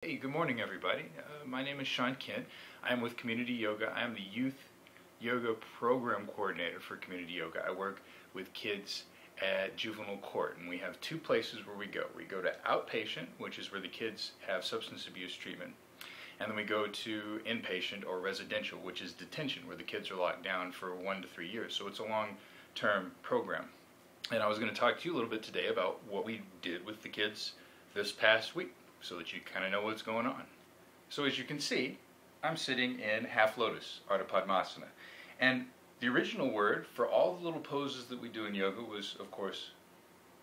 Hey, good morning everybody. My name is Shawn. I am with Community Yoga. I am the Youth Yoga Program Coordinator for Community Yoga. I work with kids at juvenile court, and we have two places where we go. We go to outpatient, which is where the kids have substance abuse treatment, and then we go to inpatient or residential, which is detention, where the kids are locked down for 1 to 3 years. So it's a long-term program. And I was going to talk to you a little bit today about what we did with the kids this past week, so that you kind of know what's going on. So as you can see, I'm sitting in half lotus, Ardha Padmasana. And the original word for all the little poses that we do in yoga was, of course,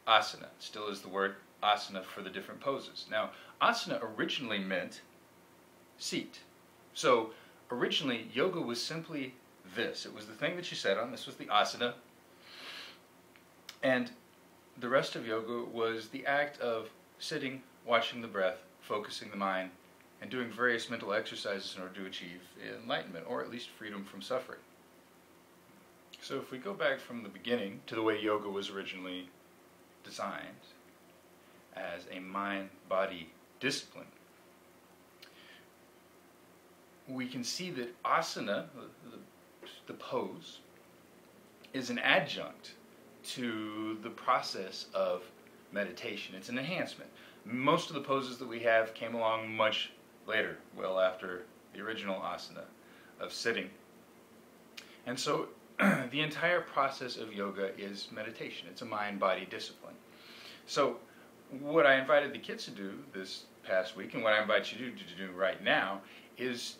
asana. It still is the word asana for the different poses. Now, asana originally meant seat. So originally, yoga was simply this. It was the thing that you sat on. This was the asana. And the rest of yoga was the act of sitting, watching the breath, focusing the mind, and doing various mental exercises in order to achieve enlightenment, or at least freedom from suffering. So if we go back from the beginning to the way yoga was originally designed as a mind-body discipline, we can see that asana, the pose, is an adjunct to the process of meditation. It's an enhancement. Most of the poses that we have came along much later, well after the original asana of sitting. And so the entire process of yoga is meditation. It's a mind-body discipline. So what I invited the kids to do this past week, and what I invite you to do right now, is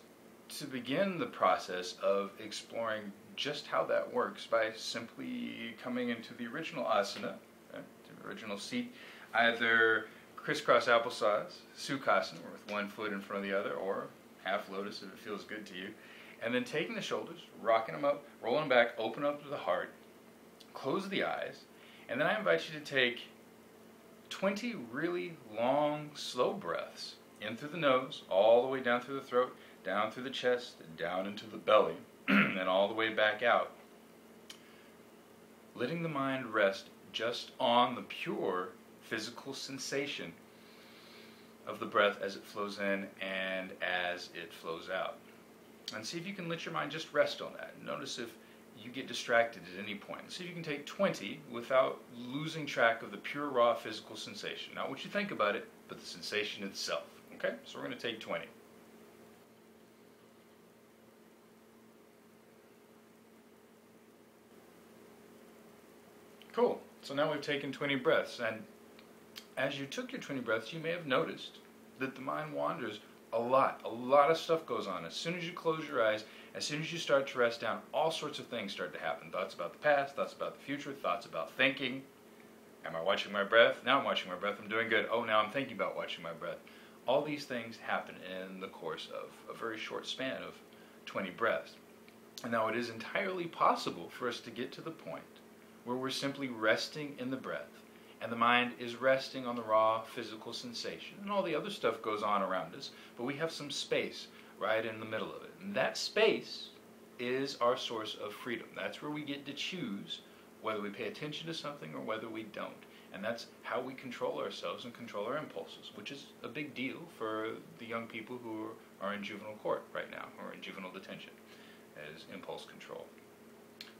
to begin the process of exploring just how that works by simply coming into the original asana, the original seat, either crisscross applesauce, sukhasana, with one foot in front of the other, or half lotus if it feels good to you, and then taking the shoulders, rocking them up, rolling them back, open up to the heart, close the eyes, and then I invite you to take 20 really long, slow breaths in through the nose, all the way down through the throat, down through the chest, and down into the belly, and all the way back out, letting the mind rest just on the pure physical sensation of the breath as it flows in and as it flows out. And see if you can let your mind just rest on that. Notice if you get distracted at any point. See if you can take 20 without losing track of the pure raw physical sensation. Not what you think about it, but the sensation itself. Okay? So we're going to take 20. Cool. So now we've taken 20 breaths, and as you took your 20 breaths, you may have noticed that the mind wanders a lot. A lot of stuff goes on. As soon as you close your eyes, as soon as you start to rest down, all sorts of things start to happen. Thoughts about the past, thoughts about the future, thoughts about thinking. Am I watching my breath? Now I'm watching my breath. I'm doing good. Oh, now I'm thinking about watching my breath. All these things happen in the course of a very short span of 20 breaths. And now it is entirely possible for us to get to the point where we're simply resting in the breath, and the mind is resting on the raw physical sensation, and all the other stuff goes on around us, but we have some space right in the middle of it. And that space is our source of freedom. That's where we get to choose whether we pay attention to something or whether we don't. And that's how we control ourselves and control our impulses, which is a big deal for the young people who are in juvenile court right now, or in juvenile detention, as impulse control.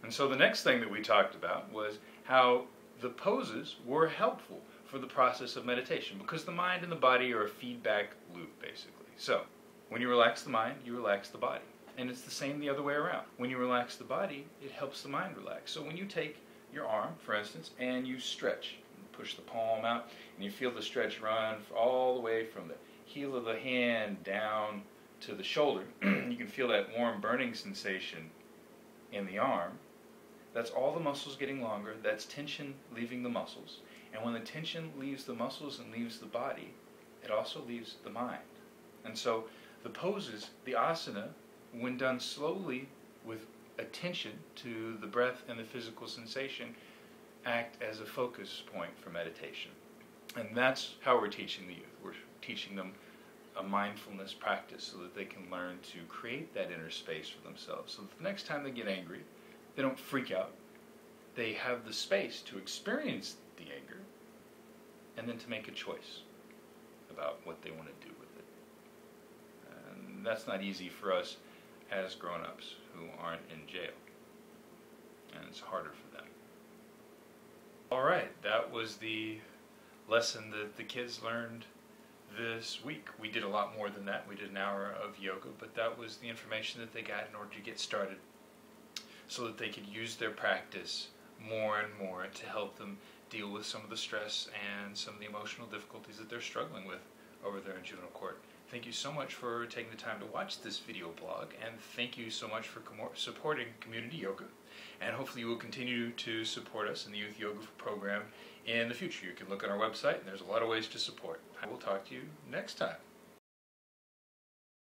And so the next thing that we talked about was how the poses were helpful for the process of meditation, because the mind and the body are a feedback loop, basically. So when you relax the mind, you relax the body. And it's the same the other way around. When you relax the body, it helps the mind relax. So when you take your arm, for instance, and you stretch, push the palm out, and you feel the stretch run all the way from the heel of the hand down to the shoulder, you can feel that warm burning sensation in the arm. That's all the muscles getting longer. That's tension leaving the muscles. And when the tension leaves the muscles and leaves the body, it also leaves the mind. And so the poses, the asana, when done slowly with attention to the breath and the physical sensation, act as a focus point for meditation. And that's how we're teaching the youth. We're teaching them a mindfulness practice so that they can learn to create that inner space for themselves. So that the next time they get angry, they don't freak out. They have the space to experience the anger and then to make a choice about what they want to do with it. that's not easy for us as grown-ups who aren't in jail. And it's harder for them. All right, that was the lesson that the kids learned this week. We did a lot more than that. We did an hour of yoga, but that was the information that they got in order to get started so that they could use their practice more and more to help them deal with some of the stress and some of the emotional difficulties that they're struggling with over there in juvenile court. Thank you so much for taking the time to watch this video blog, and thank you so much for supporting community yoga. And hopefully you will continue to support us in the Youth Yoga program in the future. You can look on our website, and there's a lot of ways to support. I will talk to you next time.